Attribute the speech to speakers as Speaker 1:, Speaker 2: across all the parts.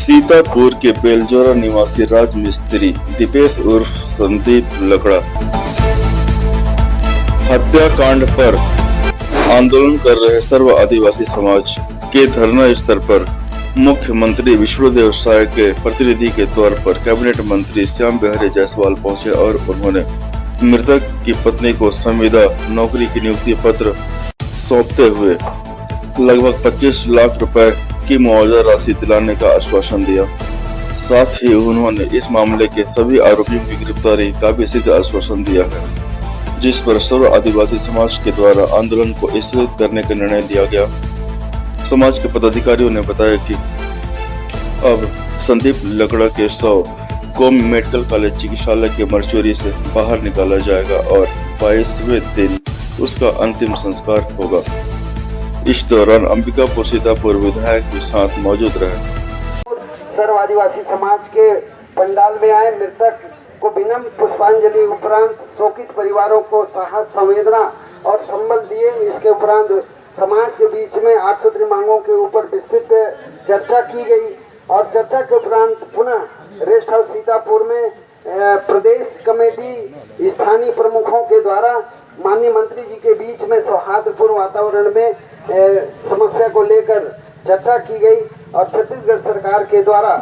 Speaker 1: सीतापुर के बेलजोरा निवासी राजमिस्त्री दीपेश उर्फ संदीप लकड़ा हत्याकांड पर आंदोलन कर रहे सर्व आदिवासी समाज के धरना स्थल पर मुख्यमंत्री विष्णुदेव साय के प्रतिनिधि के तौर पर कैबिनेट मंत्री श्याम बिहारी जायसवाल पहुंचे और उन्होंने मृतक की पत्नी को संविदा नौकरी की नियुक्ति पत्र सौंपते हुए लगभग 25 लाख रुपए की मुआवजा राशि दिलाने का आश्वासन दिया। साथ ही उन्होंने इस मामले के सभी आरोपियों की गिरफ्तारी का भी शीघ्र आश्वासन दिया है, जिस पर सर्व आदिवासी समाज के द्वारा आंदोलन को स्थगित करने का निर्णय लिया गया। समाज के पदाधिकारियों ने बताया कि अब संदीप लकड़ा के शव को मेडिकल कॉलेज चिकित्सालय के मर्चुरी से बाहर निकाला जाएगा और 22वें दिन उसका अंतिम संस्कार होगा। इस दौरान अंबिकापुर सीतापुर विधायक भी साथ मौजूद रहे।
Speaker 2: सर्व आदिवासी समाज के पंडाल में आए मृतक को विनम्र पुष्पांजलि उपरांत शोकित परिवारों को साहस, संवेदना और संबल दिए। इसके उपरांत समाज के बीच में 803 मांगों के ऊपर विस्तृत चर्चा की गई और चर्चा के उपरांत पुनः रेस्ट हाउस सीतापुर में प्रदेश कमेटी स्थानीय प्रमुखों के द्वारा माननीय मंत्री जी के बीच में सौहार्दपूर्ण वातावरण में समस्या को लेकर चर्चा की गई और छत्तीसगढ़ सरकार के द्वारा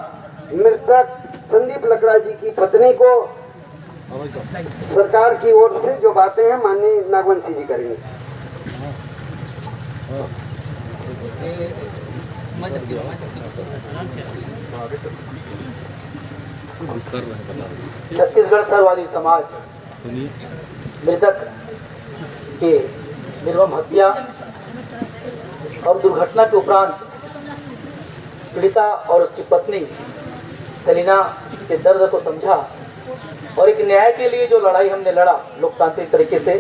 Speaker 2: मृतक संदीप लकड़ा जी की पत्नी को सरकार की ओर से जो बातें हैं माननीय नागवंशी जी करेंगे।
Speaker 3: छत्तीसगढ़ सर्ववादी समाज मृतक के निर्मम हत्या और दुर्घटना के उपरांत पीड़िता और उसकी पत्नी सलीना के दर्द को समझा और एक न्याय के लिए जो लड़ाई हमने लड़ा लोकतांत्रिक तरीके से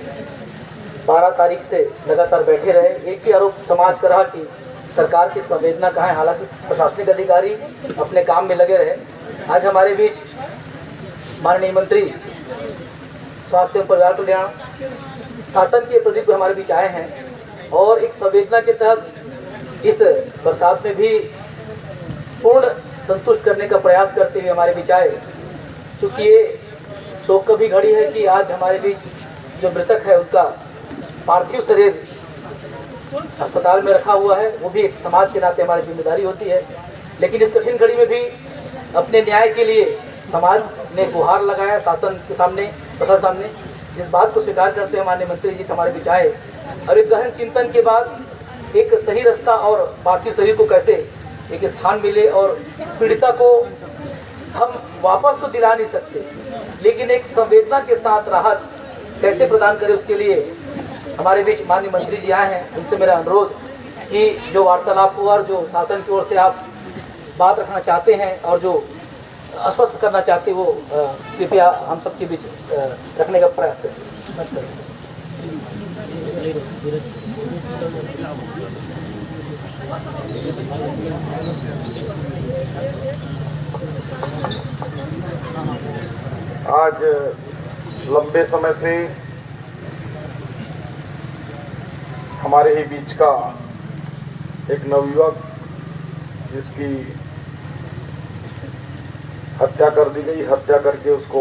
Speaker 3: 12 तारीख से लगातार बैठे रहे। एक ही आरोप समाज कर रहा कि सरकार की संवेदना कहाँ है, हालांकि प्रशासनिक अधिकारी अपने काम में लगे रहे। आज हमारे बीच माननीय मंत्री स्वास्थ्य एवं परिवार कल्याण शासन के प्रतिनिधि हमारे बीच आए हैं और एक संवेदना के तहत इस बरसात में भी पूर्ण संतुष्ट करने का प्रयास करते हुए हमारे बीच आए। चूँकि ये शोक का भी घड़ी है कि आज हमारे बीच जो मृतक है उनका पार्थिव शरीर अस्पताल में रखा हुआ है, वो भी एक समाज के नाते हमारी जिम्मेदारी होती है। लेकिन इस कठिन घड़ी में भी अपने न्याय के लिए समाज ने गुहार लगाया शासन के सामने, प्रशासन सामने। इस बात को स्वीकार करते हैं माननीय मंत्री जी हमारे बीच आए और एक गहन चिंतन के बाद एक सही रास्ता और पार्थिव शरीर को कैसे एक स्थान मिले और पीड़िता को हम वापस तो दिला नहीं सकते, लेकिन एक संवेदना के साथ राहत कैसे प्रदान करें, उसके लिए हमारे बीच माननीय मंत्री जी आए हैं। उनसे मेरा अनुरोध कि जो वार्तालाप हुआ और जो शासन की ओर से आप बात रखना चाहते हैं और जो आश्वस्त करना चाहते वो कृपया हम सबके बीच रखने का प्रयास करें।
Speaker 4: आज लंबे समय से हमारे ही बीच का एक नवयुवक जिसकी हत्या कर दी गई, हत्या करके उसको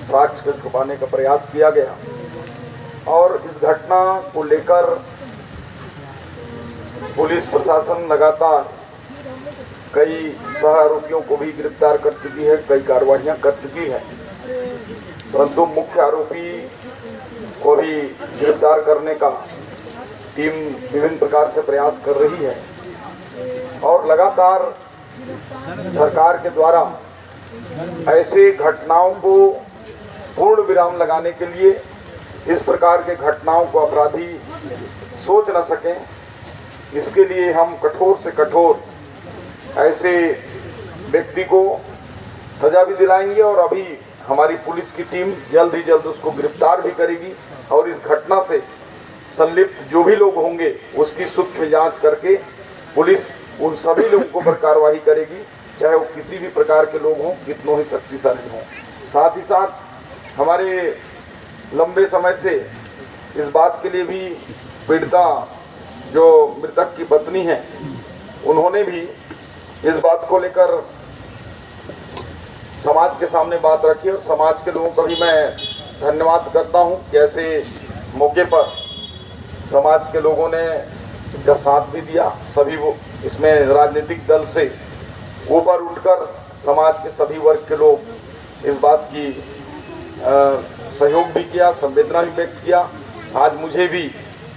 Speaker 4: साक्ष्य को छुपाने का प्रयास किया गया और इस घटना को लेकर पुलिस प्रशासन लगातार कई सह आरोपियों को भी गिरफ्तार कर चुकी है, कई कार्रवाइयां कर चुकी है, परंतु मुख्य आरोपी को भी गिरफ्तार करने का टीम विभिन्न प्रकार से प्रयास कर रही है और लगातार सरकार के द्वारा ऐसे घटनाओं को पूर्ण विराम लगाने के लिए इस प्रकार के घटनाओं को अपराधी सोच न सकें, इसके लिए हम कठोर से कठोर ऐसे व्यक्ति को सजा भी दिलाएंगे और अभी हमारी पुलिस की टीम जल्द ही जल्द उसको गिरफ्तार भी करेगी और इस घटना से संलिप्त जो भी लोग होंगे उसकी सूक्ष्म जांच करके पुलिस उन सभी लोगों पर कार्रवाई करेगी, चाहे वो किसी भी प्रकार के लोग हों, कितनों ही शक्तिशाली हों। साथ ही साथ हमारे लंबे समय से इस बात के लिए भी पीड़िता जो मृतक की पत्नी है उन्होंने भी इस बात को लेकर समाज के सामने बात रखी और समाज के लोगों का भी मैं धन्यवाद करता हूं कि ऐसे मौके पर समाज के लोगों ने इनका साथ भी दिया। सभी वो इसमें राजनीतिक दल से ऊपर उठकर समाज के सभी वर्ग के लोग इस बात की सहयोग भी किया, संवेदना भी व्यक्त किया। आज मुझे भी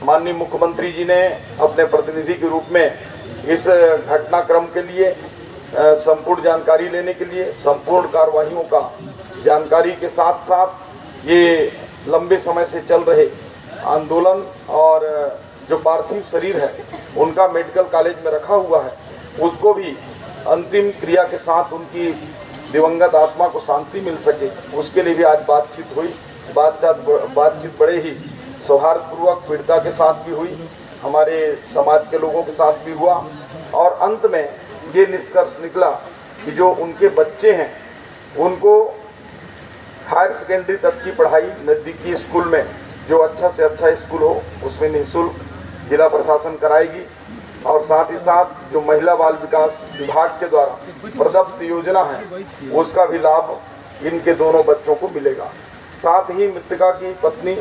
Speaker 4: माननीय मुख्यमंत्री जी ने अपने प्रतिनिधि के रूप में इस घटनाक्रम के लिए संपूर्ण जानकारी लेने के लिए, संपूर्ण कार्यवाहियों का जानकारी के साथ साथ ये लंबे समय से चल रहे आंदोलन और जो पार्थिव शरीर है उनका मेडिकल कॉलेज में रखा हुआ है, उसको भी अंतिम क्रिया के साथ उनकी दिवंगत आत्मा को शांति मिल सके, उसके लिए भी आज बातचीत हुई। बातचीत बड़े ही सौहार्दपूर्वक पीड़िता के साथ भी हुई, हमारे समाज के लोगों के साथ भी हुआ और अंत में ये निष्कर्ष निकला कि जो उनके बच्चे हैं उनको हायर सेकेंडरी तक की पढ़ाई नज़दीकी स्कूल में, जो अच्छा से अच्छा स्कूल हो उसमें निःशुल्क जिला प्रशासन कराएगी और साथ ही साथ जो महिला बाल विकास विभाग के द्वारा प्रदत्त योजना है उसका भी लाभ इनके दोनों बच्चों को मिलेगा। साथ ही मृतका की पत्नी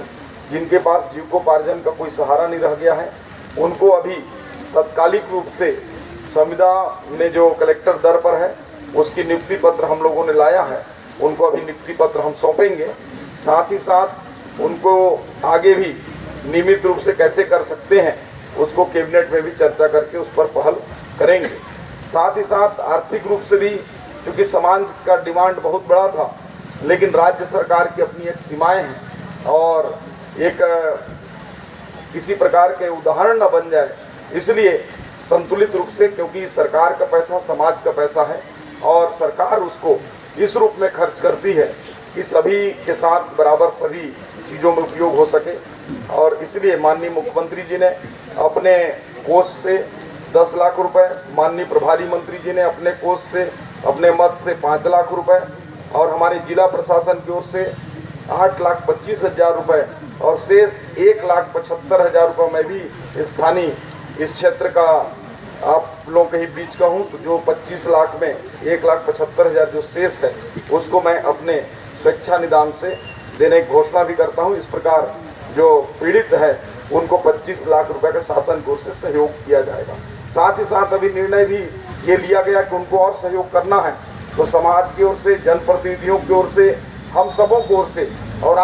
Speaker 4: जिनके पास जीविकोपार्जन का कोई सहारा नहीं रह गया है, उनको अभी तत्कालिक रूप से संविदा में जो कलेक्टर दर पर है उसकी नियुक्ति पत्र हम लोगों ने लाया है, उनको अभी नियुक्ति पत्र हम सौंपेंगे। साथ ही साथ उनको आगे भी नियमित रूप से कैसे कर सकते हैं उसको कैबिनेट में भी चर्चा करके उस पर पहल करेंगे। साथ ही साथ आर्थिक रूप से भी, क्योंकि समाज का डिमांड बहुत बड़ा था, लेकिन राज्य सरकार की अपनी एक सीमाएं हैं और एक किसी प्रकार के उदाहरण न बन जाए, इसलिए संतुलित रूप से, क्योंकि सरकार का पैसा समाज का पैसा है और सरकार उसको इस रूप में खर्च करती है कि सभी के साथ बराबर सभी चीज़ों में उपयोग हो सके, और इसलिए माननीय मुख्यमंत्री जी ने अपने कोष से 10 लाख रुपए, माननीय प्रभारी मंत्री जी ने अपने कोष से, अपने मद से 5 लाख रुपए और हमारे जिला प्रशासन की ओर से 8,25,000 रुपए और शेष 1,75,000 रुपये मैं भी स्थानीय इस क्षेत्र का आप लोगों के ही बीच का हूँ, तो जो 25 लाख में 1,75,000 जो शेष है उसको मैं अपने स्वेच्छा निदान से देने की घोषणा भी करता हूँ। इस प्रकार जो पीड़ित है उनको 25 लाख रुपए का शासन की ओर से सहयोग किया जाएगा। साथ ही साथ अभी निर्णय भी ये लिया गया कि उनको और सहयोग करना है तो समाज की ओर से, जनप्रतिनिधियों की ओर से, हम सबों की ओर से और आप